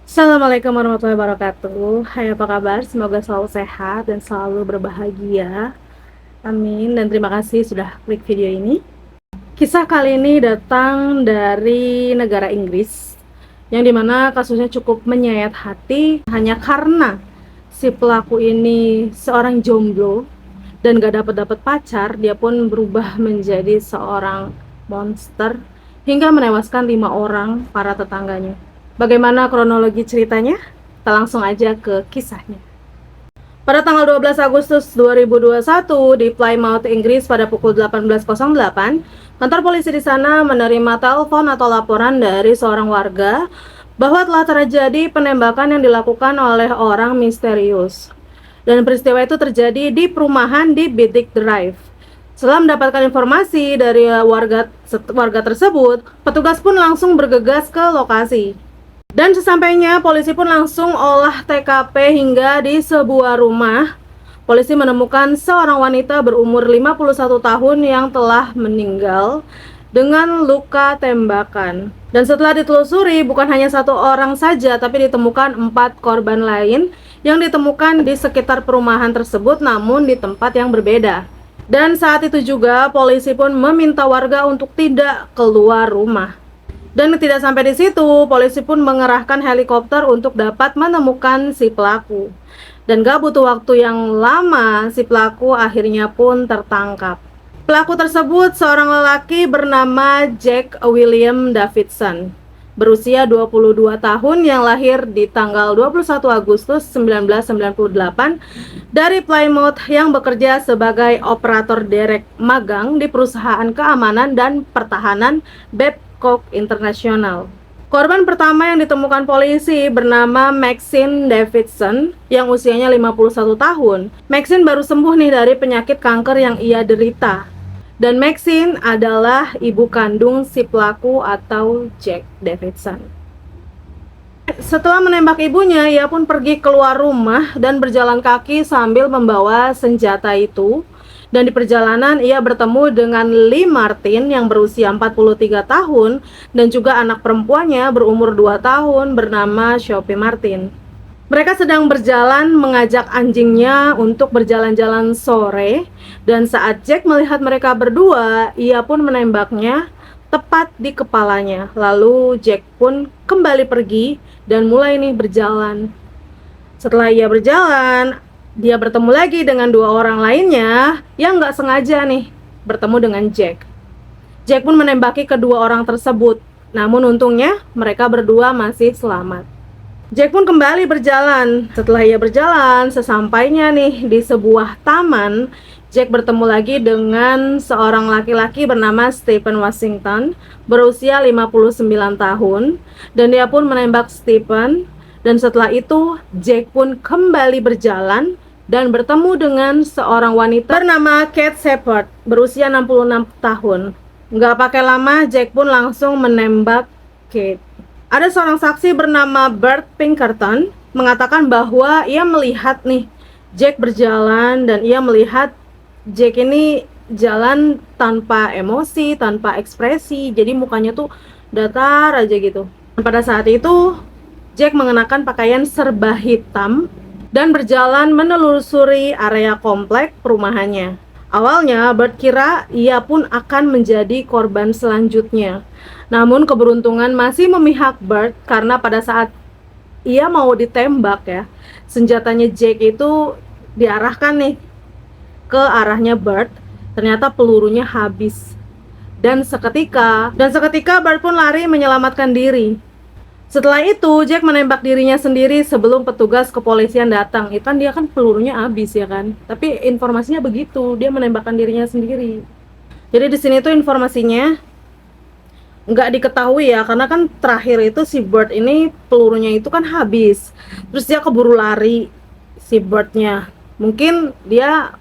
Assalamualaikum warahmatullahi wabarakatuh. Hai, apa kabar? Semoga selalu sehat dan selalu berbahagia. Amin. Dan terima kasih sudah klik video ini. Kisah kali ini datang dari negara Inggris, yang dimana kasusnya cukup menyayat hati hanya karena si pelaku ini seorang jomblo dan gak dapat pacar. Dia pun berubah menjadi seorang monster hingga menewaskan 5 orang para tetangganya. Bagaimana kronologi ceritanya? Kita langsung aja ke kisahnya. Pada tanggal 12 Agustus 2021 di Plymouth, Inggris pada pukul 18.08, kantor polisi di sana menerima telepon atau laporan dari seorang warga bahwa telah terjadi penembakan yang dilakukan oleh orang misterius. Dan peristiwa itu terjadi di perumahan di Bidik Drive. Setelah mendapatkan informasi dari warga tersebut, petugas pun langsung bergegas ke lokasi. Dan sesampainya, polisi pun langsung olah TKP hingga di sebuah rumah. Polisi menemukan seorang wanita berumur 51 tahun yang telah meninggal dengan luka tembakan. Dan setelah ditelusuri, bukan hanya satu orang saja, tapi ditemukan 4 korban lain yang ditemukan di sekitar perumahan tersebut, namun di tempat yang berbeda. Dan saat itu juga, polisi pun meminta warga untuk tidak keluar rumah. Dan tidak sampai di situ, polisi pun mengerahkan helikopter untuk dapat menemukan si pelaku. Dan gak butuh waktu yang lama, si pelaku akhirnya pun tertangkap. Pelaku tersebut seorang lelaki bernama Jack William Davidson, berusia 22 tahun yang lahir di tanggal 21 Agustus 1998 dari Plymouth, yang bekerja sebagai operator derek magang di perusahaan keamanan dan pertahanan Babcock International. Korban pertama yang ditemukan polisi bernama Maxine Davidson yang usianya 51 tahun. Maxine baru sembuh nih dari penyakit kanker yang ia derita. Dan Maxine adalah ibu kandung si pelaku atau Jack Davidson. Setelah menembak ibunya, ia pun pergi keluar rumah dan berjalan kaki sambil membawa senjata itu. Dan di perjalanan ia bertemu dengan Lee Martin yang berusia 43 tahun dan juga anak perempuannya berumur 2 tahun bernama Sophie Martin. Mereka sedang berjalan mengajak anjingnya untuk berjalan-jalan sore, dan saat Jack melihat mereka berdua, ia pun menembaknya tepat di kepalanya. Lalu Jack pun kembali pergi dan mulai nih berjalan. Setelah ia berjalan, dia bertemu lagi dengan 2 orang lainnya yang gak sengaja nih bertemu dengan Jack. Jack pun menembaki kedua orang tersebut, namun untungnya mereka berdua masih selamat. Jack pun kembali berjalan. Setelah ia berjalan, sesampainya nih di sebuah taman, Jack bertemu lagi dengan seorang laki-laki bernama Stephen Washington, berusia 59 tahun, dan dia pun menembak Stephen. Dan setelah itu, Jack pun kembali berjalan dan bertemu dengan seorang wanita bernama Kate Shepard, berusia 66 tahun. Nggak pakai lama, Jack pun langsung menembak Kate. Ada seorang saksi bernama Bert Pinkerton mengatakan bahwa ia melihat nih Jack berjalan, dan ia melihat Jack ini jalan tanpa emosi, tanpa ekspresi, jadi mukanya tuh datar aja gitu. Pada saat itu Jack mengenakan pakaian serba hitam dan berjalan menelusuri area komplek perumahannya. Awalnya Bert kira ia pun akan menjadi korban selanjutnya. Namun keberuntungan masih memihak Bert, karena pada saat ia mau ditembak ya, senjatanya Jack itu diarahkan nih ke arahnya Bert. Ternyata pelurunya habis. Dan seketika Bert pun lari menyelamatkan diri. Setelah itu Jack menembak dirinya sendiri sebelum petugas kepolisian datang. Itu kan dia kan pelurunya habis ya kan. Tapi informasinya begitu, dia menembakkan dirinya sendiri. Jadi di sini tuh informasinya nggak diketahui ya, karena kan terakhir itu si Bert ini pelurunya itu kan habis. Terus dia keburu lari si Bertnya. Mungkin dia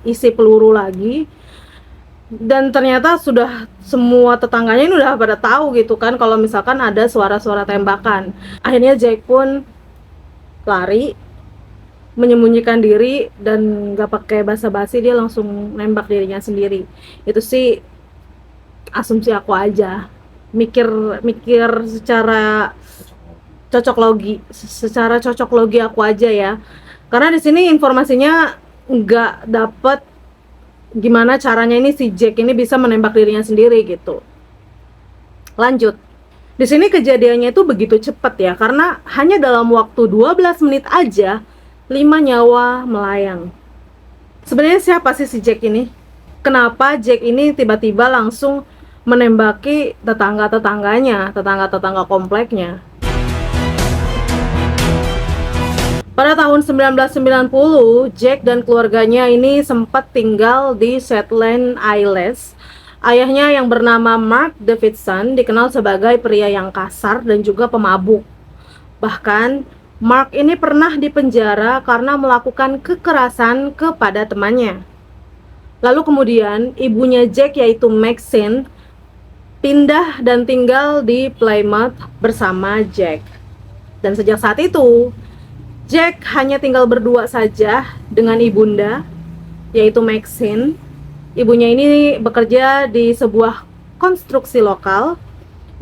isi peluru lagi. Dan ternyata sudah semua tetangganya ini udah pada tahu gitu kan kalau misalkan ada suara-suara tembakan. Akhirnya Jack pun lari, menyembunyikan diri, dan gak pakai basa-basi dia langsung nembak dirinya sendiri. Itu sih asumsi aku aja, mikir secara cocok logi, secara cocok logi aku aja ya. Karena di sini informasinya nggak dapet gimana caranya ini si Jack ini bisa menembak dirinya sendiri gitu. Lanjut. Di sini kejadiannya itu begitu cepat ya, karena hanya dalam waktu 12 menit aja 5 nyawa melayang. Sebenarnya siapa sih si Jack ini? Kenapa Jack ini tiba-tiba langsung menembaki tetangga-tetangganya, tetangga-tetangga kompleknya? Pada tahun 1990, Jack dan keluarganya ini sempat tinggal di Shetland Islands. Ayahnya yang bernama Mark Davidson dikenal sebagai pria yang kasar dan juga pemabuk. Bahkan, Mark ini pernah dipenjara karena melakukan kekerasan kepada temannya. Lalu kemudian, ibunya Jack yaitu Maxine pindah dan tinggal di Plymouth bersama Jack. Dan sejak saat itu, Jack hanya tinggal berdua saja dengan ibunda, yaitu Maxine. Ibunya ini bekerja di sebuah konstruksi lokal.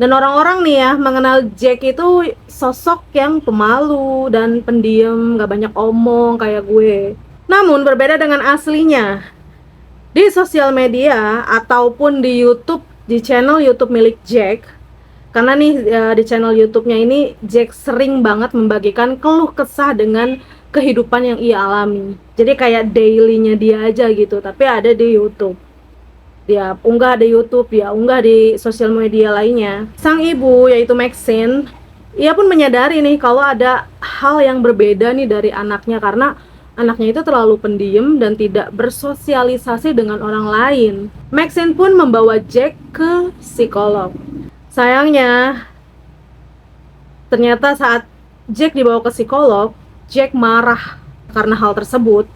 Dan orang-orang nih ya, mengenal Jack itu sosok yang pemalu dan pendiam, gak banyak omong kayak gue. Namun berbeda dengan aslinya. Di sosial media ataupun di YouTube, di channel YouTube milik Jack, karena nih di channel YouTube-nya ini Jack sering banget membagikan keluh kesah dengan kehidupan yang ia alami. Jadi kayak daily-nya dia aja gitu, tapi ada di YouTube. Dia unggah di YouTube, dia unggah di sosial media lainnya. Sang ibu yaitu Maxine, ia pun menyadari nih kalau ada hal yang berbeda nih dari anaknya, karena anaknya itu terlalu pendiam dan tidak bersosialisasi dengan orang lain. Maxine pun membawa Jack ke psikolog. Sayangnya, ternyata saat Jack dibawa ke psikolog, Jack marah karena hal tersebut.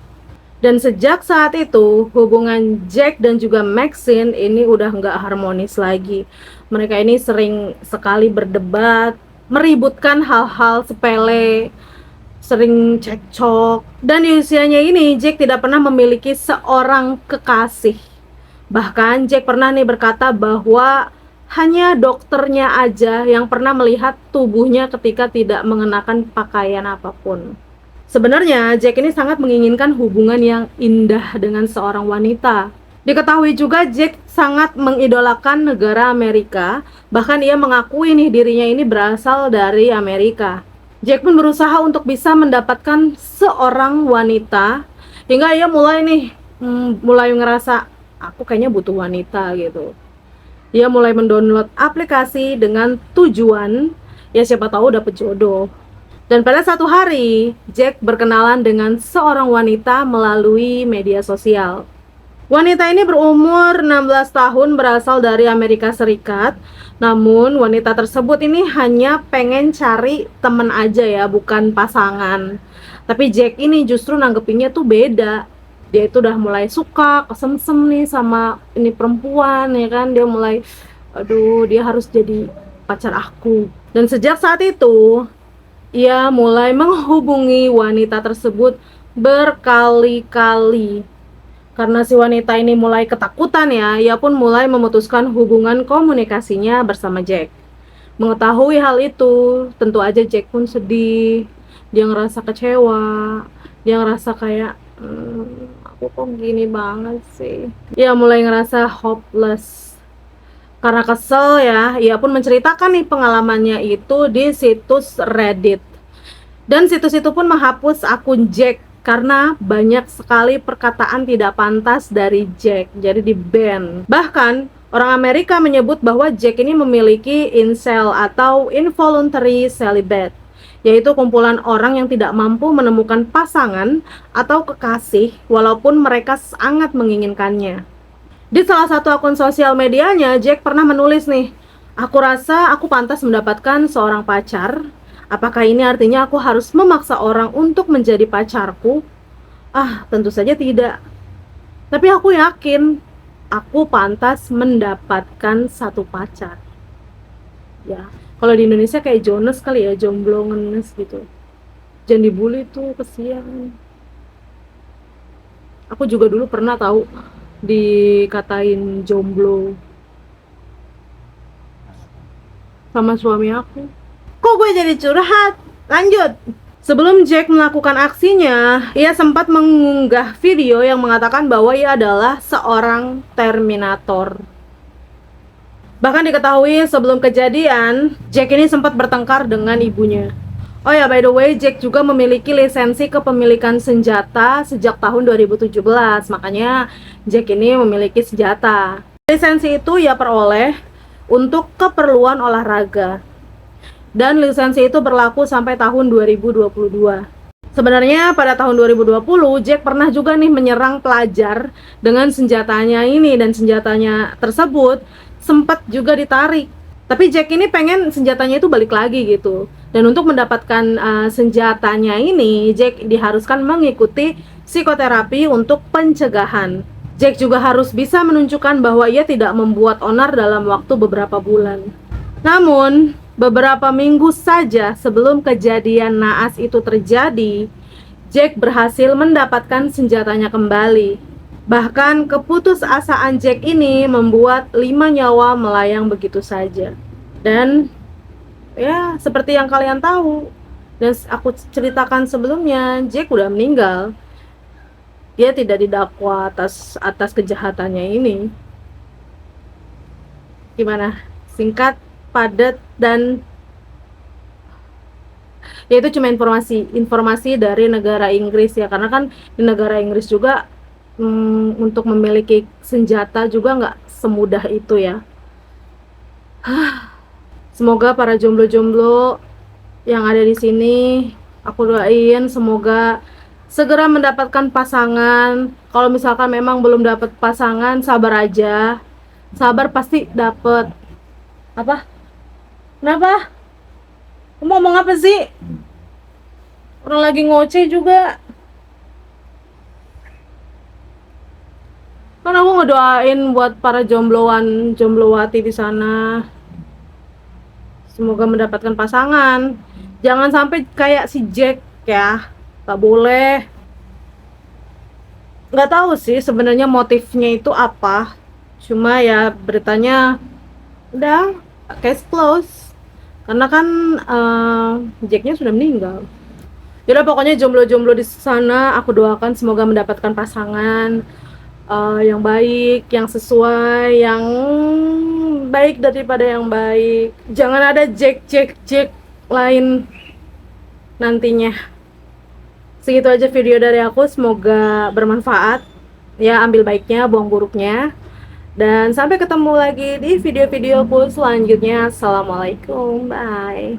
Dan sejak saat itu, hubungan Jack dan juga Maxine ini udah nggak harmonis lagi. Mereka ini sering sekali berdebat, meributkan hal-hal sepele, sering cekcok. Dan di usianya ini, Jack tidak pernah memiliki seorang kekasih. Bahkan Jack pernah nih berkata bahwa hanya dokternya aja yang pernah melihat tubuhnya ketika tidak mengenakan pakaian apapun. Sebenarnya Jack ini sangat menginginkan hubungan yang indah dengan seorang wanita. Diketahui juga Jack sangat mengidolakan negara Amerika. Bahkan ia mengakui nih dirinya ini berasal dari Amerika. Jack pun berusaha untuk bisa mendapatkan seorang wanita, hingga ia mulai ngerasa aku kayaknya butuh wanita gitu. Dia mulai mendownload aplikasi dengan tujuan ya siapa tahu dapat jodoh. Dan pada satu hari, Jack berkenalan dengan seorang wanita melalui media sosial. Wanita ini berumur 16 tahun, berasal dari Amerika Serikat. Namun wanita tersebut ini hanya pengen cari temen aja ya, bukan pasangan. Tapi Jack ini justru nanggepinnya tuh beda. Dia itu udah mulai suka, kesemsem nih sama ini perempuan ya kan. Dia mulai, aduh dia harus jadi pacar aku. Dan sejak saat itu ia mulai menghubungi wanita tersebut berkali-kali. Karena si wanita ini mulai ketakutan ya, ia pun mulai memutuskan hubungan komunikasinya bersama Jack. Mengetahui hal itu, tentu aja Jack pun sedih. Dia ngerasa kecewa, dia ngerasa kayak aku kok gini banget sih. Ia mulai ngerasa hopeless. Karena kesel ya, ia pun menceritakan nih pengalamannya itu di situs Reddit. Dan situs itu pun menghapus akun Jack karena banyak sekali perkataan tidak pantas dari Jack, jadi di-ban. Bahkan orang Amerika menyebut bahwa Jack ini memiliki incel atau involuntary celibate, yaitu kumpulan orang yang tidak mampu menemukan pasangan atau kekasih walaupun mereka sangat menginginkannya. Di salah satu akun sosial medianya, Jack pernah menulis nih, aku rasa aku pantas mendapatkan seorang pacar. Apakah ini artinya aku harus memaksa orang untuk menjadi pacarku? Tentu saja tidak. Tapi aku yakin aku pantas mendapatkan satu pacar. Ya, kalau di Indonesia kayak Jonas kali ya, jomblo ngenes gitu. Jangan dibully tuh, kesian. Aku juga dulu pernah tahu dikatain jomblo sama suami aku. Kok gue jadi curhat? Lanjut. Sebelum Jack melakukan aksinya, ia sempat mengunggah video yang mengatakan bahwa ia adalah seorang Terminator. Bahkan diketahui sebelum kejadian, Jack ini sempat bertengkar dengan ibunya. Oh ya, by the way, Jack juga memiliki lisensi kepemilikan senjata sejak tahun 2017. Makanya Jack ini memiliki senjata. Lisensi itu ia peroleh untuk keperluan olahraga. Dan lisensi itu berlaku sampai tahun 2022. Sebenarnya pada tahun 2020, Jack pernah juga nih menyerang pelajar dengan senjatanya ini, dan senjatanya tersebut sempat juga ditarik. Tapi Jack ini pengen senjatanya itu balik lagi gitu. Dan untuk mendapatkan senjatanya ini, Jack diharuskan mengikuti psikoterapi untuk pencegahan. Jack juga harus bisa menunjukkan bahwa ia tidak membuat onar dalam waktu beberapa bulan. Namun, beberapa minggu saja sebelum kejadian naas itu terjadi, Jack berhasil mendapatkan senjatanya kembali. Bahkan keputusasaan Jack ini membuat 5 nyawa melayang begitu saja. Dan ya, seperti yang kalian tahu dan aku ceritakan sebelumnya, Jack udah meninggal. Dia tidak didakwa atas kejahatannya ini. Gimana? Singkat, padat, dan ya itu cuma informasi dari negara Inggris ya, karena kan di negara Inggris juga untuk memiliki senjata juga nggak semudah itu ya. Semoga para jomblo-jomblo yang ada di sini, aku doain semoga segera mendapatkan pasangan. Kalau misalkan memang belum dapat pasangan, sabar aja, sabar pasti dapet. Apa? Kenapa? Kamu ngomong apa sih? Orang lagi ngoceh juga. Kan aku ngedoain buat para jombloan, jomblowati di sana. Semoga mendapatkan pasangan. Jangan sampai kayak si Jack ya. Gak boleh. Gak tahu sih sebenarnya motifnya itu apa. Cuma ya beritanya udah case close. Karena kan Jacknya sudah meninggal. Yaudah, pokoknya jomblo-jomblo di sana, aku doakan semoga mendapatkan pasangan yang baik, yang sesuai, yang baik daripada yang baik. Jangan ada Jack lain nantinya. Segitu aja video dari aku, semoga bermanfaat. Ya, ambil baiknya, buang buruknya. Dan sampai ketemu lagi di video-videoku selanjutnya. Assalamualaikum, bye.